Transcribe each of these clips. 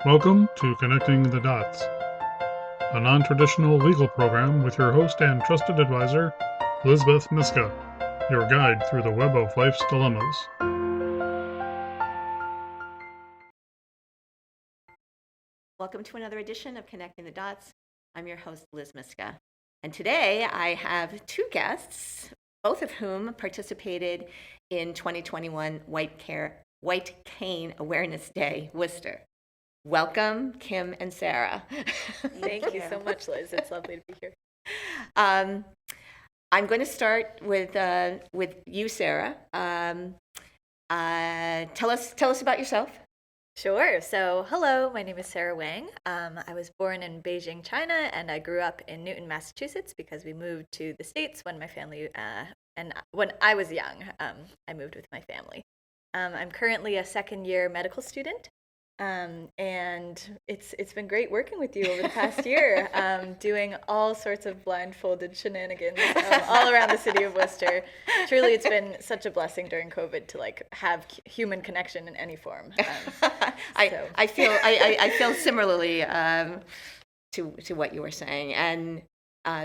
Welcome to Connecting the Dots, a non-traditional legal program with your host and trusted advisor, Liz Myska, your guide through the web of life's dilemmas. Welcome to another edition of Connecting the Dots. I'm your host, Liz Myska. And today I have two guests, both of whom participated in 2021 White Cane Awareness Day, Worcester. Welcome, Kim and Sara. Thank you so much, Liz. It's lovely to be here. I'm going to start with you, Sara. Tell us about yourself. Sure. So, hello, my name is Sara Wang. I was born in Beijing, China, and I grew up in Newton, Massachusetts because we moved to the States when my family, and when I was young, I moved with my family. I'm currently a second-year medical student. And it's been great working with you over the past year, doing all sorts of blindfolded shenanigans all around the city of Worcester. Truly, it's been such a blessing during COVID to have human connection in any form. I feel similarly to what you were saying. And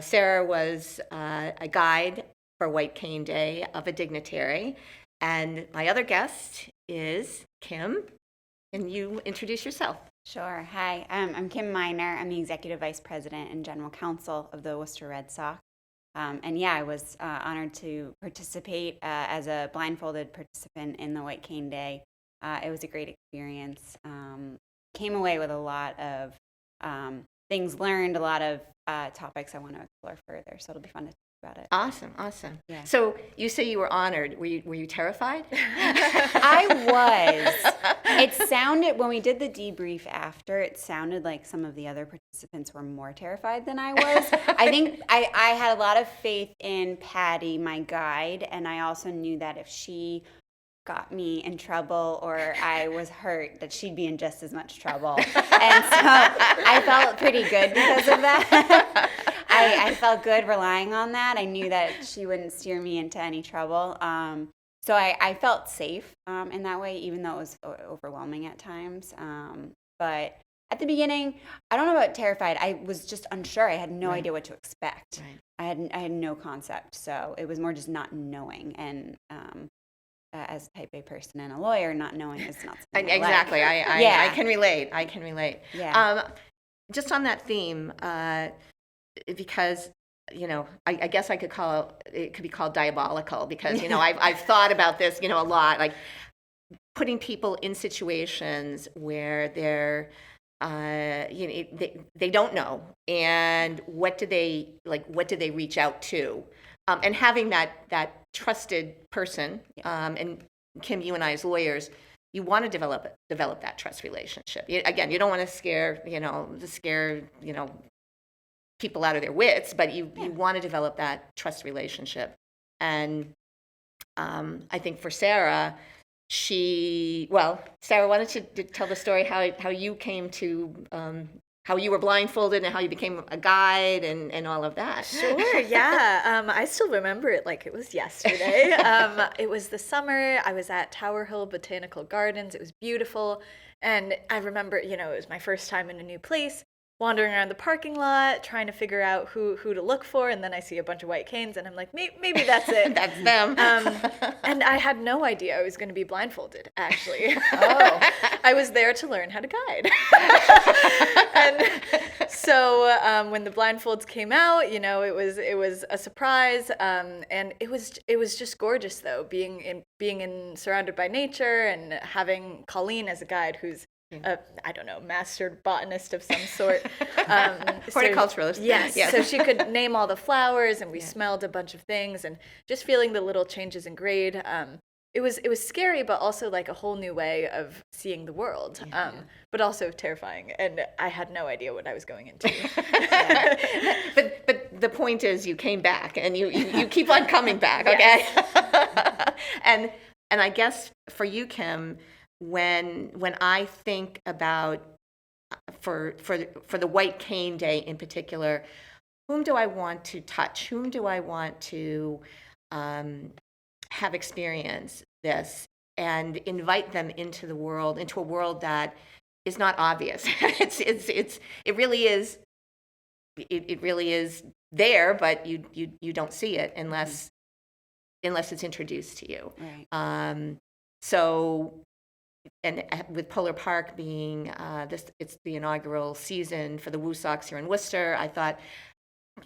Sara was a guide for White Cane Day of a dignitary, and my other guest is Kim. Can you introduce yourself? Sure. Hi, I'm Kim Miner. I'm the Executive Vice President and General Counsel of the Worcester Red Sox. I was honored to participate as a blindfolded participant in the White Cane Day. It was a great experience. Came away with a lot of things learned, a lot of topics I want to explore further, so it'll be fun to talk about it. Awesome. Yeah. So you say you were honored. Were you terrified? I was. It sounded, when we did the debrief after, it sounded like some of the other participants were more terrified than I was. I think I had a lot of faith in Patty, my guide, and I also knew that if she got me in trouble or I was hurt, that she'd be in just as much trouble. And so I felt pretty good because of that. I felt good relying on that. I knew that she wouldn't steer me into any trouble. So I felt safe in that way, even though it was overwhelming at times. But at the beginning, I don't know about terrified. I was just unsure. I had no idea what to expect. Right. I had no concept. So it was more just not knowing. And as a type A person and a lawyer, not knowing is not something exactly. I can relate. Yeah. Just on that theme, because I guess I could call it could be called diabolical because I've thought about this a lot, like putting people in situations where they're they don't know, and what do they reach out to, and having that trusted person, and Kim, you and I as lawyers, you want to develop that trust relationship. You don't want to scare people out of their wits, but you want to develop that trust relationship. And I think for Sara, Sara, why don't you tell the story how you came to how you were blindfolded and how you became a guide and all of that. Sure, yeah. I still remember it like it was yesterday. It was the summer. I was at Tower Hill Botanical Gardens. It was beautiful. And I remember, it was my first time in a new place, wandering around the parking lot, trying to figure out who to look for, and then I see a bunch of white canes, and I'm like, maybe that's it. That's them. And I had no idea I was going to be blindfolded, actually. Oh. I was there to learn how to guide. And so when the blindfolds came out, it was a surprise, and it was just gorgeous, though, being surrounded by nature and having Colleen as a guide who's I don't know, mastered botanist of some sort. Horticulturalist. Yes. So she could name all the flowers, and we smelled a bunch of things, and just feeling the little changes in grade. It was scary, but also like a whole new way of seeing the world, but also terrifying. And I had no idea what I was going into. But the point is, you came back, and you keep on coming back. Okay. and I guess for you, Kim, when I think about for the White Cane Day in particular, whom do I want to touch? Whom do I want to have experience this and invite them into a world that is not obvious. It really is. It really is there, but you don't see it unless it's introduced to you. Right. So, and with Polar Park being it's the inaugural season for the Woo Sox here in Worcester, I thought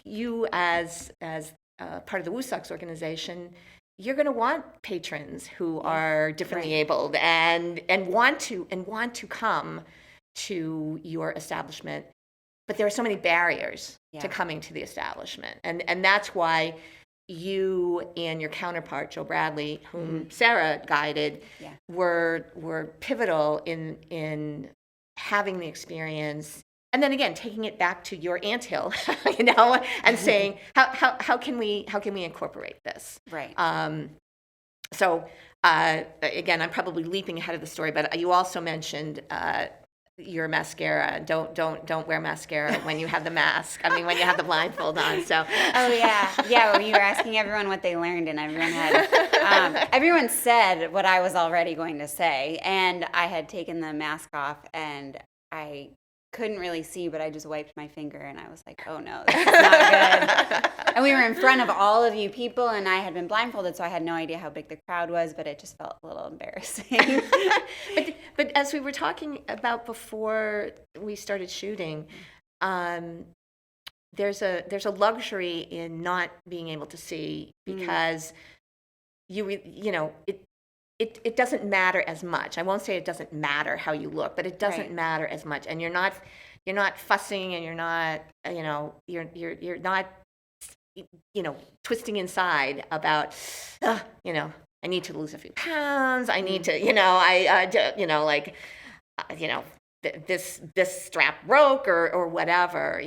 you as part of the Woo Sox organization, you're going to want patrons who are differently abled and want to come to your establishment. But there are so many barriers to coming to the establishment, and that's why you and your counterpart Joe Bradley, whom Sara guided, were pivotal in having the experience, and then again taking it back to your anthill, and saying how can we incorporate this, Right. So again, I'm probably leaping ahead of the story, but you also mentioned your mascara. Don't wear mascara when you have the mask. I mean, when you have the blindfold on. So. Oh yeah. Well, you were asking everyone what they learned, and everyone said what I was already going to say, and I had taken the mask off, and I couldn't really see, but I just wiped my finger, and I was like, oh no, this is not good. And we were in front of all of you people, and I had been blindfolded, so I had no idea how big the crowd was, but it just felt a little embarrassing. But as we were talking about before we started shooting, there's a luxury in not being able to see, because it doesn't matter as much. I won't say it doesn't matter how you look, but it doesn't matter as much, and you're not fussing, and you're not you're not twisting inside about I need to lose a few pounds. I need to this strap broke or whatever,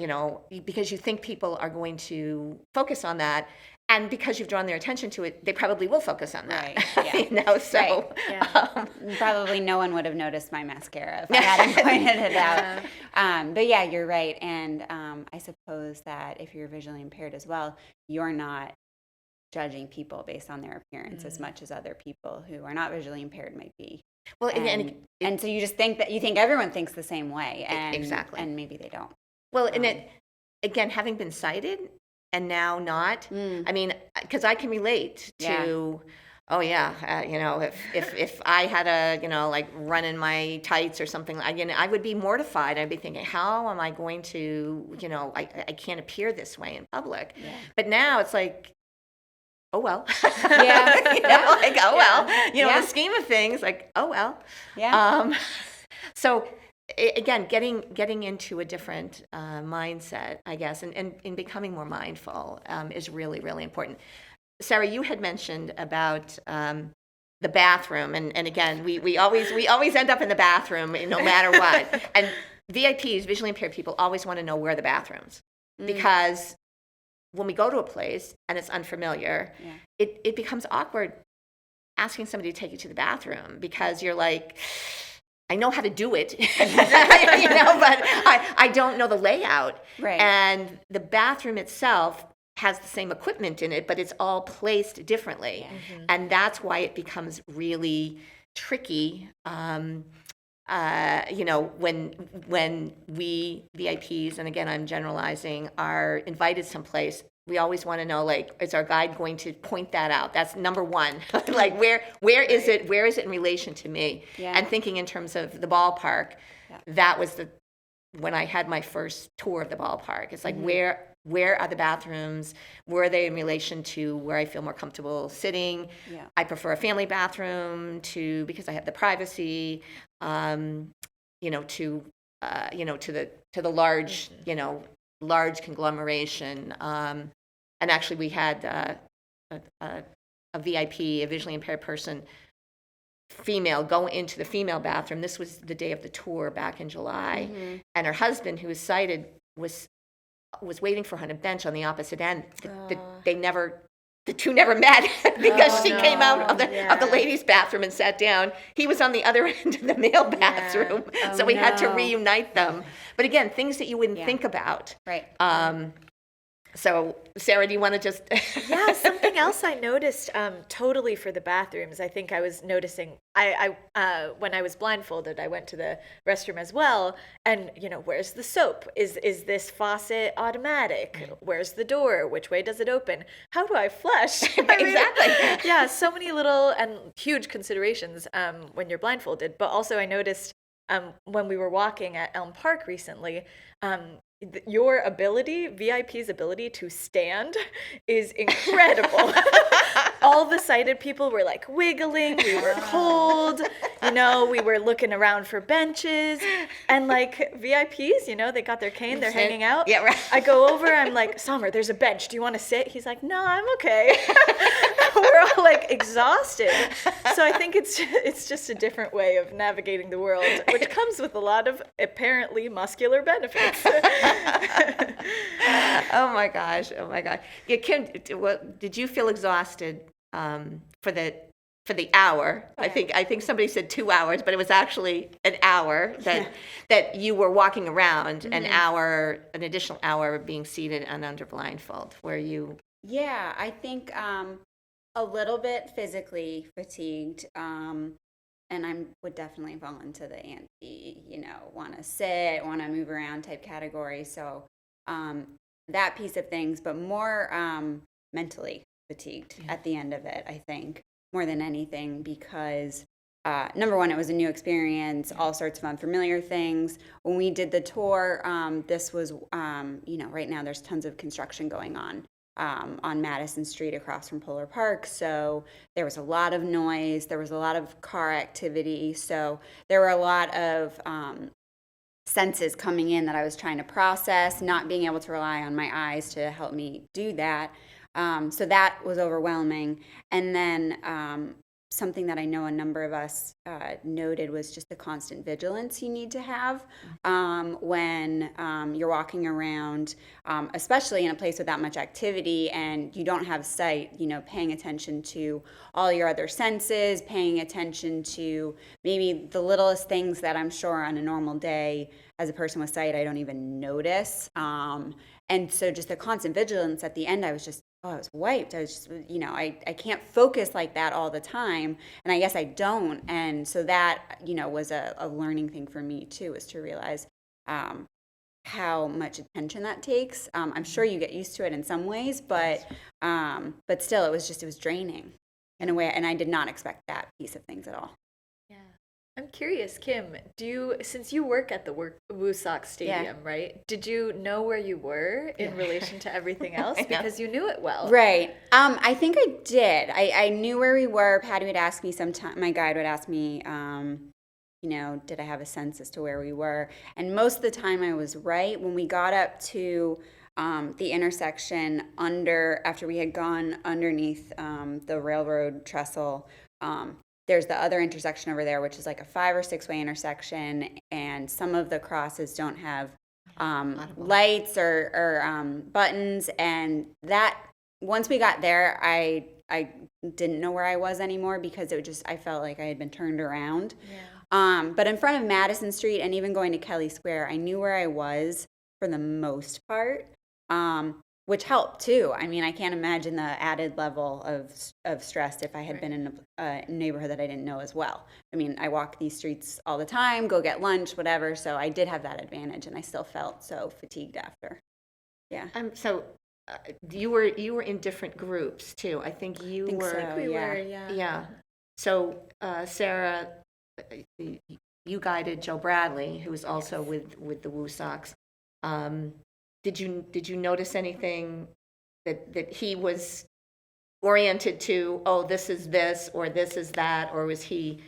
because you think people are going to focus on that. And because you've drawn their attention to it, they probably will focus on that. Right. Yeah. So probably no one would have noticed my mascara if I hadn't pointed it out. But yeah, you're right. And I suppose that if you're visually impaired as well, you're not judging people based on their appearance as much as other people who are not visually impaired might be. Well, and so you just think everyone thinks the same way, and exactly, and maybe they don't. Well, and again, having been sighted and now not, I mean, because I can relate to, if I had a run in my tights or something, I would be mortified. I'd be thinking, how am I going to, I can't appear this way in public. Yeah. But now it's like, oh well. In the scheme of things, like, oh well. Yeah. So again, getting into a different mindset, I guess, and becoming more mindful is really, really important. Sara, you had mentioned about the bathroom, and again, we always end up in the bathroom no matter what. And VIPs, visually impaired people, always want to know where are the bathrooms, because when we go to a place and it's unfamiliar, it becomes awkward asking somebody to take you to the bathroom, because you're like, I know how to do it, but I don't know the layout. Right. And the bathroom itself has the same equipment in it, but it's all placed differently. Yeah. Mm-hmm. And that's why it becomes really tricky, when we VIPs, and again, I'm generalizing, are invited someplace, we always want to know, is our guide going to point that out? That's number one. Where is it? Where is it in relation to me? Yeah. And thinking in terms of the ballpark, that was when I had my first tour of the ballpark. It's like, where are the bathrooms? Where are they in relation to where I feel more comfortable sitting? Yeah. I prefer a family bathroom because I have the privacy, to the large, large conglomeration. And actually we had a VIP, a visually impaired person, female, go into the female bathroom. This was the day of the tour back in July. Mm-hmm. And her husband, who was sighted, was waiting for her on a bench on the opposite end. The two never met because she came out of the ladies' bathroom and sat down. He was on the other end of the male bathroom, so we had to reunite them. But again, things that you wouldn't think about. Right. So, Sarah, do you want to just? Yeah, something else I noticed totally for the bathrooms. I think I was noticing, I when I was blindfolded, I went to the restroom as well. And, where's the soap? Is this faucet automatic? Where's the door? Which way does it open? How do I flush? Exactly. Yeah, so many little and huge considerations when you're blindfolded. But also I noticed when we were walking at Elm Park recently, your ability, VIP's ability to stand is incredible. All the sighted people were like wiggling, we were cold, we were looking around for benches, and like VIPs, they got their cane, they're hanging out. Yeah, right. I go over, I'm like, Summer, there's a bench, do you want to sit? He's like, no, I'm okay. We're all like exhausted. So I think it's just a different way of navigating the world, which comes with a lot of apparently muscular benefits. Oh my gosh. Yeah, Kim, did you feel exhausted for the hour? Yeah. I think somebody said 2 hours, but it was actually an hour that you were walking around, an additional hour being seated and under blindfold. Were you? Yeah, I think a little bit physically fatigued. And I would definitely fall into the anti, want to sit, want to move around type category. So that piece of things, but more mentally fatigued at the end of it, I think, more than anything, because number one, it was a new experience, all sorts of unfamiliar things. When we did the tour, this was, right now there's tons of construction going on Madison Street across from Polar Park. So there was a lot of noise. There was a lot of car activity. So there were a lot of senses coming in that I was trying to process, not being able to rely on my eyes to help me do that. So that was overwhelming. And then something that I know a number of us noted was just the constant vigilance you need to have when you're walking around, especially in a place with that much activity and you don't have sight, paying attention to all your other senses, paying attention to maybe the littlest things that I'm sure on a normal day as a person with sight I don't even notice. And so just the constant vigilance at the end, I was wiped. I was just, I can't focus like that all the time. And I guess I don't. And so that, was a learning thing for me too, was to realize how much attention that takes. I'm sure you get used to it in some ways, but still it was draining in a way. And I did not expect that piece of things at all. Yeah. I'm curious, Kim, since you work at the WCCA Stadium, right? Did you know where you were in relation to everything else? Because you knew it well. Right. I think I did. I knew where we were. Patty would ask me sometime, my guide would ask me, did I have a sense as to where we were? And most of the time I was right. When we got up to the intersection after we had gone underneath the railroad trestle, there's the other intersection over there, which is like a 5 or 6 way intersection, and some of the crosses don't have lights or buttons. And that once we got there, I didn't know where I was anymore because I felt like I had been turned around. Yeah. But in front of Madison Street and even going to Kelly Square, I knew where I was for the most part. Which helped too. I mean, I can't imagine the added level of stress if I had been in a neighborhood that I didn't know as well. I mean, I walk these streets all the time, go get lunch, whatever. So I did have that advantage, and I still felt so fatigued after. Yeah. So you were in different groups too. I think you were. So, We yeah. were, yeah. Yeah. So Sarah, you guided Joe Bradley, who was also with the WCCA. Did you notice anything that he was oriented to? Oh, this is this, or this is that, or was he?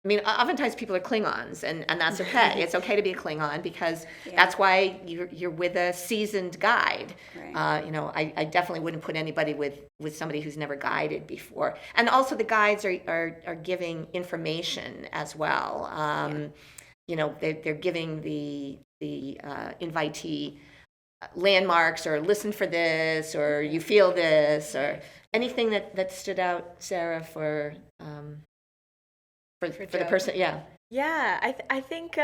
I mean, oftentimes people are Klingons, and that's okay. It's okay to be a Klingon because that's why you're with a seasoned guide. Right. I definitely wouldn't put anybody with somebody who's never guided before. And also the guides are giving information as well. They're giving the invitee landmarks, or listen for this, or you feel this, or anything that stood out, Sarah, for the person. Yeah I think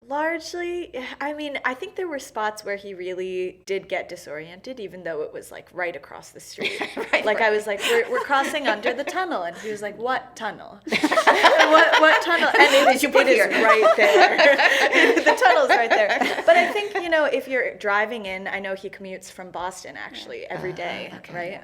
Largely, I mean, I think there were spots where he really did get disoriented, even though it was like right across the street. Like I was like, we're crossing under the tunnel, and he was like, "What tunnel? what tunnel?" And it is right there. The tunnel's right there. But I think if you're driving in, I know he commutes from Boston actually every day, right?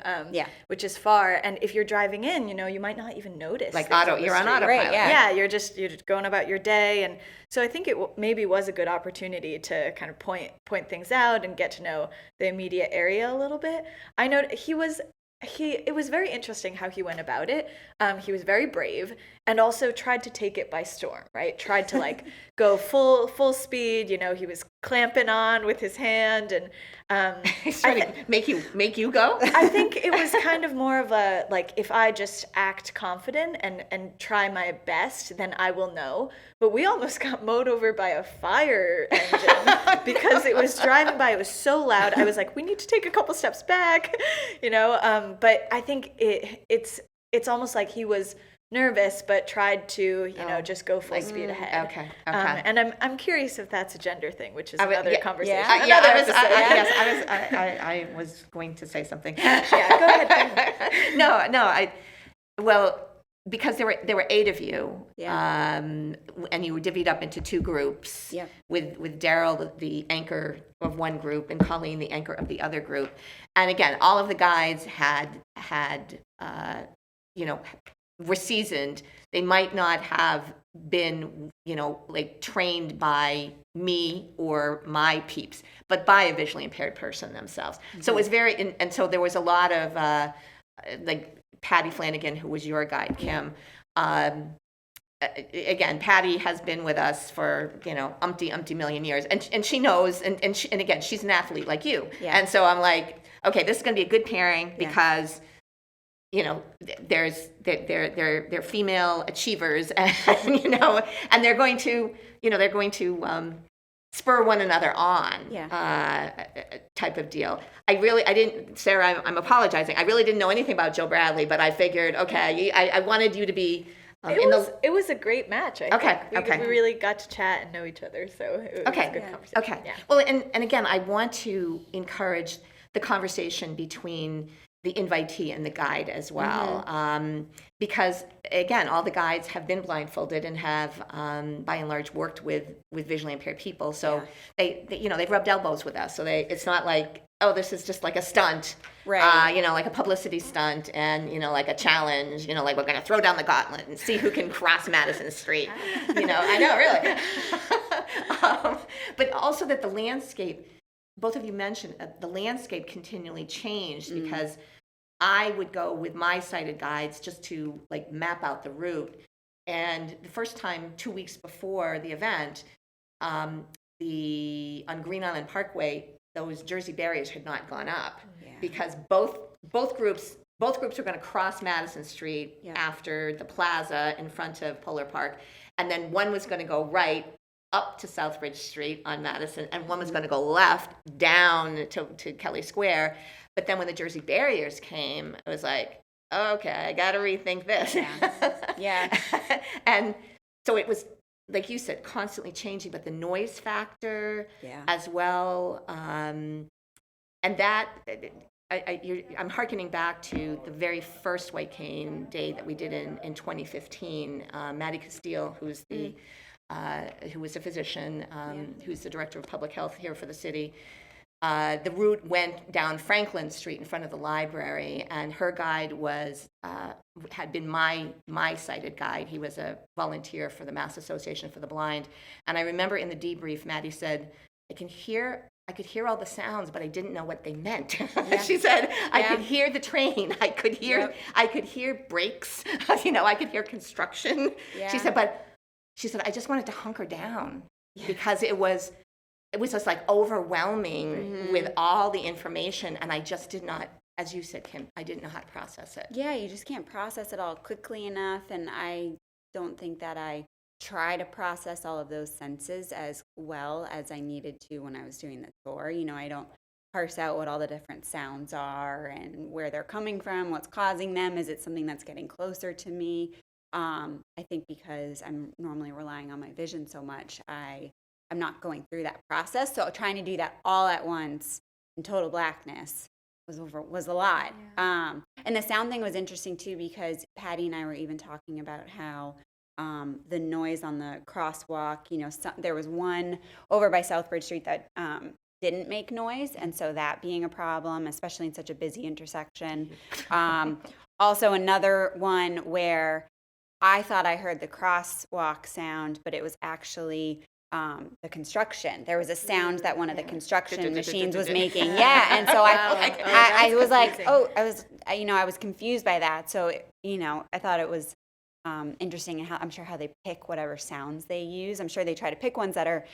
Which is far, and if you're driving in, you might not even notice. Like you're on autopilot. Right, Yeah, you're just going about your day, and so I think it maybe was a good opportunity to kind of point things out and get to know the immediate area a little bit. I know it was very interesting how he went about it. He was very brave and also tried to take it by storm, right? Tried to like go full speed. He was clamping on with his hand, and he's trying to make you go. I think it was kind of more of a like, if I just act confident and try my best, then I will know. But we almost got mowed over by a fire engine because it was driving by. It was so loud. I was like, we need to take a couple steps back, But I think it's almost like he was nervous, but tried to just go full speed ahead. Okay. And I'm curious if that's a gender thing, which is another conversation. I was going to say something. Yeah, go ahead. Well, because there were 8 of you, Yeah. and you were divvied up into 2 groups. Yep. With Daryl, the anchor of one group, and Colleen, the anchor of the other group. And again, all of the guides had were seasoned. They might not have been, like trained by me or my peeps, but by a visually impaired person themselves. Mm-hmm. So it was and so there was a lot of like Patty Flanagan, who was your guide, Kim. Again, Patty has been with us for umpty million years, and she knows, and again, she's an athlete like you, and so I'm like, okay, this is going to be a good pairing because they're female achievers, and and they're going to spur one another on, type of deal. I didn't, Sarah, I'm apologizing. I really didn't know anything about Joe Bradley, but I figured, okay, I wanted you to be. It was a great match. I think. Okay. We really got to chat and know each other, so it was a good conversation. Okay. Yeah. Well, and again, I want to encourage the conversation between the invitee and the guide as well, because again, all the guides have been blindfolded and have, by and large, worked with visually impaired people. So they've rubbed elbows with us. So it's not like, oh, this is just like a stunt, right? Like a publicity stunt, and like a challenge. Like we're going to throw down the gauntlet and see who can cross Madison Street. I know, really. But also that the landscape. Both of you mentioned the landscape continually changed because I would go with my sighted guides just to like map out the route. And the first time, 2 weeks before the event, on Green Island Parkway, those Jersey barriers had not gone up because both groups were going to cross Madison Street after the plaza in front of Polar Park, and then one was going to go right up to Southbridge Street on Madison, and one was going to go left down to Kelly Square. But then when the Jersey barriers came, it was like, okay, I got to rethink this. Yeah. And so it was, like you said, constantly changing, but the noise factor as well. And that, I'm hearkening back to the very first White Cane Day that we did in 2015. Maddie Castile, who was a physician, who's the director of public health here for the city. The route went down Franklin Street in front of the library, and her guide had been my sighted guide. He was a volunteer for the Mass Association for the Blind. And I remember in the debrief, Maddie said, I could hear all the sounds, but I didn't know what they meant. She said, I could hear the train. I could hear brakes. I could hear construction. She said, I just wanted to hunker down because it was just like overwhelming with all the information, and I just did not, as you said, Kim, I didn't know how to process it. Yeah, you just can't process it all quickly enough, and I don't think that I try to process all of those senses as well as I needed to when I was doing the tour. I don't parse out what all the different sounds are and where they're coming from, what's causing them. Is it something that's getting closer to me? I think because I'm normally relying on my vision so much, I I'm not going through that process. So trying to do that all at once in total blackness was a lot. Yeah. And the sound thing was interesting too, because Patty and I were even talking about how the noise on the crosswalk, there was one over by Southbridge Street that didn't make noise, and so that being a problem, especially in such a busy intersection. Also another one where I thought I heard the crosswalk sound, but it was actually the construction. There was a sound that one of the construction machines was making. Yeah, and so I was like, I was confused by that. So I thought it was interesting, and I'm sure how they pick whatever sounds they use. I'm sure they try to pick ones that are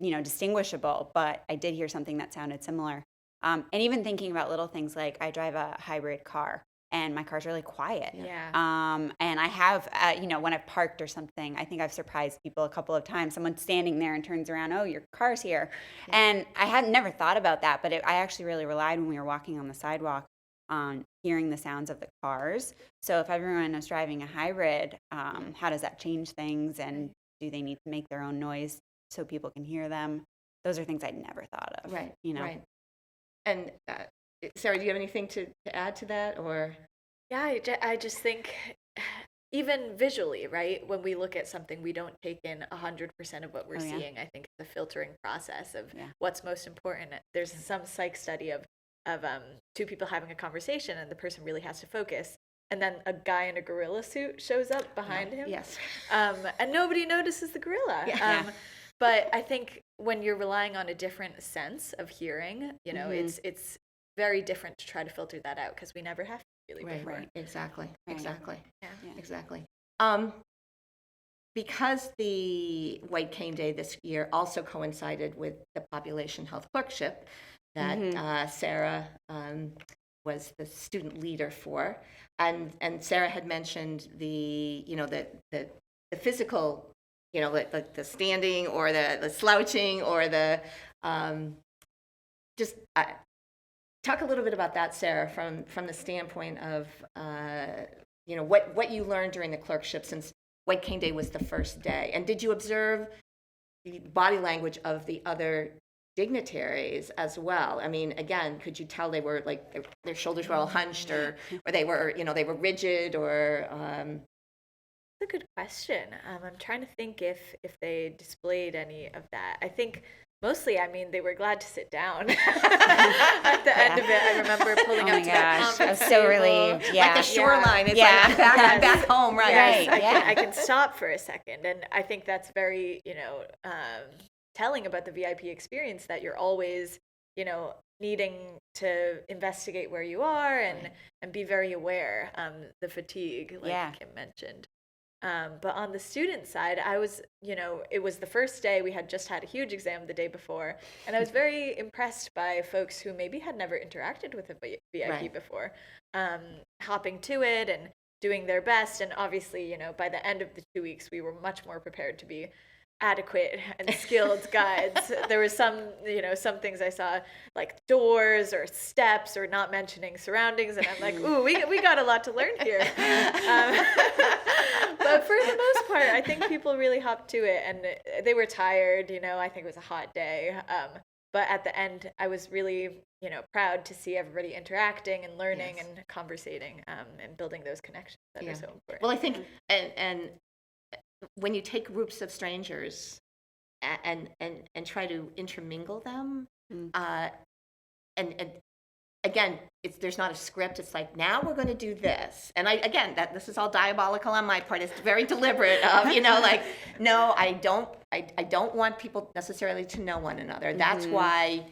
distinguishable, but I did hear something that sounded similar. And even thinking about little things like I drive a hybrid car and my car's really quiet. Yeah. And I have, when I've parked or something, I think I've surprised people a couple of times. Someone's standing there and turns around, oh, your car's here. Yeah. And I had never thought about that, but I actually really relied when we were walking on the sidewalk on hearing the sounds of the cars. So if everyone is driving a hybrid, how does that change things? And do they need to make their own noise so people can hear them? Those are things I'd never thought of. Right. Right. And Sarah, do you have anything to add to that, or? Yeah, I just think even visually, right? When we look at something, we don't take in 100% of what we're seeing. I think it's a filtering process of what's most important. There's some psych study of two people having a conversation, and the person really has to focus. And then a guy in a gorilla suit shows up behind him. Yes. And nobody notices the gorilla. But I think when you're relying on a different sense of hearing, it's very different to try to filter that out, because we never have to really before. Right. Exactly. Yeah. Exactly. Because the White Cane Day this year also coincided with the population health clerkship that Sarah was the student leader for, and Sarah had mentioned the physical, the standing or the slouching or the just talk a little bit about that, Sarah, from the standpoint of what you learned during the clerkship, since White Cane Day was the first day, and did you observe the body language of the other dignitaries as well? I mean, again, could you tell they were like their shoulders were all hunched, or they were they were rigid, or That's a good question. I'm trying to think if they displayed any of that. I think mostly, they were glad to sit down at the end of it. I remember pulling up to that conference I was so table. relieved. Yeah. Like the shoreline. It's like I'm back home, right? Yes, I can stop for a second. And I think that's very, telling about the VIP experience, that you're always, needing to investigate where you are and be very aware, the fatigue, like Kim mentioned. But on the student side, I was, it was the first day. We had just had a huge exam the day before, and I was very impressed by folks who maybe had never interacted with a VIP before, hopping to it and doing their best. And obviously, by the end of the 2 weeks, we were much more prepared to be adequate and skilled guides. There were some things I saw, like doors or steps, or not mentioning surroundings, and I'm like, ooh, we got a lot to learn here. But for the most part, I think people really hopped to it, and they were tired. I think it was a hot day. But at the end, I was really, proud to see everybody interacting and learning and conversating, and building those connections that are so important. Well, I think, and when you take groups of strangers and try to intermingle them, and again, there's not a script. It's like, now we're going to do this, and this is all diabolical on my part. It's very deliberate. No, I don't want people necessarily to know one another. That's why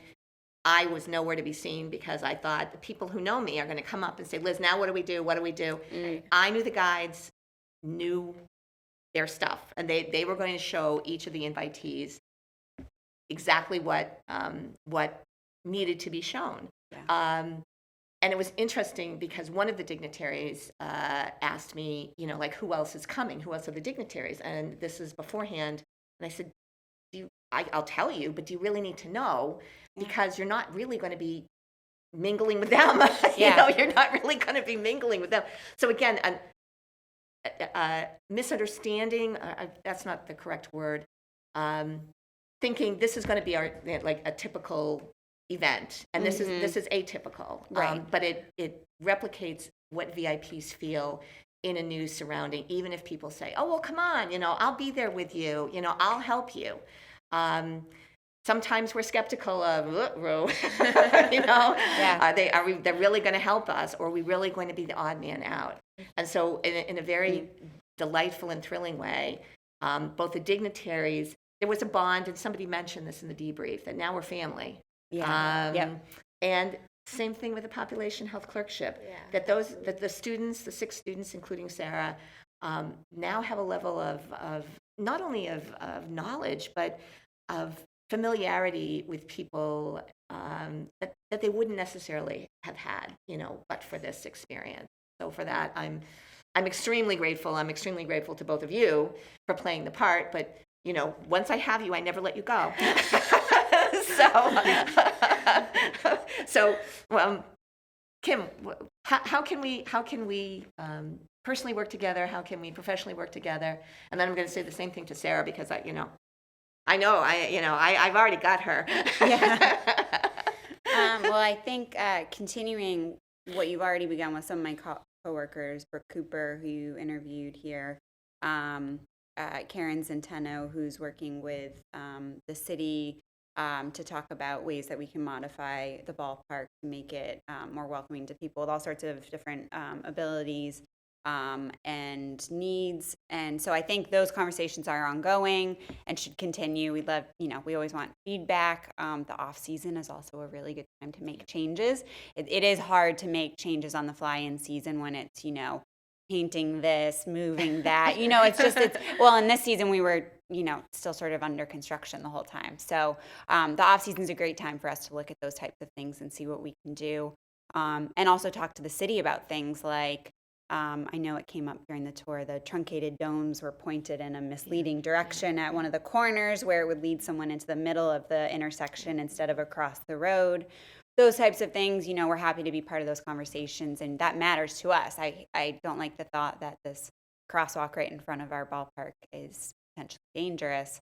I was nowhere to be seen, because I thought the people who know me are going to come up and say, Liz, now what do we do? What do we do? I knew the guides knew their stuff, and they were going to show each of the invitees exactly what needed to be shown. And it was interesting because one of the dignitaries asked me, who else is coming? Who else are the dignitaries? And this is beforehand. And I said, I'll tell you, but do you really need to know? Because you're not really going to be mingling with them. You're not really going to be mingling with them. So again, misunderstanding, that's not the correct word. thinking this is going to be our like a typical event, and this is atypical, Right. but it replicates what VIPs feel in a new surrounding, even if people say, oh, well, come on, I'll be there with you, I'll help you. Sometimes we're skeptical of, Yeah. they're really going to help us, or are we really going to be the odd man out? And so in a very delightful and thrilling way, both the dignitaries, there was a bond, and somebody mentioned this in the debrief, that now we're family. Yeah. Yep. And same thing with the population health clerkship, that the students, the 6 students, including Sara, now have a level of not only of knowledge, but of familiarity with people that they wouldn't necessarily have had, but for this experience. So for that, I'm extremely grateful. I'm extremely grateful to both of you for playing the part, but once I have you, I never let you go. So, Kim, how can we personally work together? How can we professionally work together? And then I'm going to say the same thing to Sara, because I've already got her. Yeah. Well, I think continuing what you've already begun with some of my coworkers, Brooke Cooper, who you interviewed here, Karen Centeno, who's working with the city to talk about ways that we can modify the ballpark to make it more welcoming to people with all sorts of different abilities and needs. And so I think those conversations are ongoing and should continue. We love, we always want feedback. The off season is also a really good time to make changes. It is hard to make changes on the fly in season when it's, painting this, moving that, well, in this season we were, still sort of under construction the whole time. So the off season is a great time for us to look at those types of things and see what we can do. And also talk to the city about things like, I know it came up during the tour, the truncated domes were pointed in a misleading direction at one of the corners where it would lead someone into the middle of the intersection instead of across the road. Those types of things, we're happy to be part of those conversations, and that matters to us. I don't like the thought that this crosswalk right in front of our ballpark is potentially dangerous.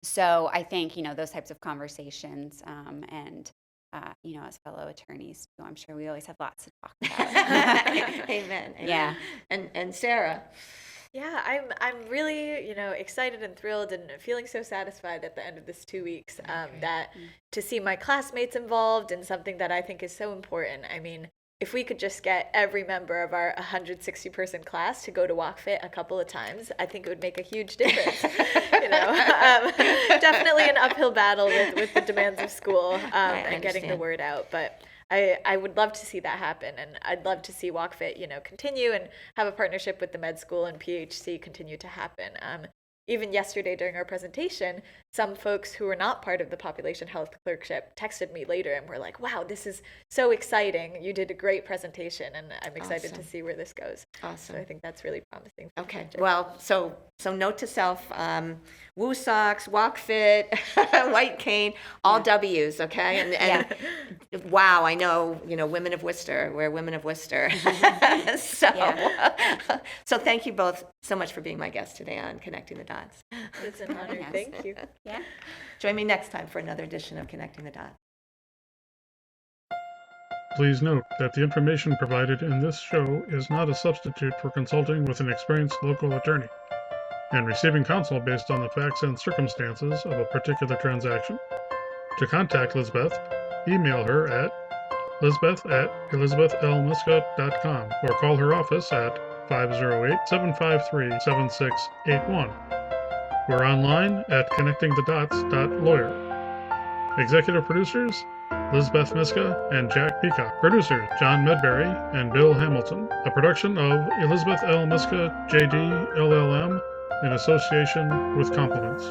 So I think, those types of conversations and as fellow attorneys, I'm sure we always have lots to talk about. Amen. Yeah. And Sara. Yeah, I'm really, excited and thrilled and feeling so satisfied at the end of this 2 weeks that to see my classmates involved in something that I think is so important. I mean, if we could just get every member of our 160-person class to go to WalkFit a couple of times, I think it would make a huge difference. Definitely an uphill battle with the demands of school and getting the word out, but I would love to see that happen, and I'd love to see WalkFit, continue and have a partnership with the med school and PHC continue to happen. Even yesterday during our presentation, some folks who were not part of the population health clerkship texted me later and were like, wow, this is so exciting. You did a great presentation, and I'm excited to see where this goes. Awesome. So I think that's really promising. Okay. Well, so note to self, Woo Socks, WalkFit, White Cane, all W's, okay? And wow, I know, women of Worcester, we're women of Worcester. So thank you both so much for being my guest today on Connecting the Dots. It's an honor. Yes. Thank you. Yeah. Join me next time for another edition of Connecting the Dots. Please note that the information provided in this show is not a substitute for consulting with an experienced local attorney and receiving counsel based on the facts and circumstances of a particular transaction. To contact Lizbeth, email her at lizbeth@elizabethlmyska.com or call her office at 508-753-7681. We're online at connectingthedots.lawyer. Executive producers, Lizbeth Myska and Jack Peacock. Producers, John Medberry and Bill Hamilton. A production of Elizabeth L. Myska, JD, LLM, in association with Compliments.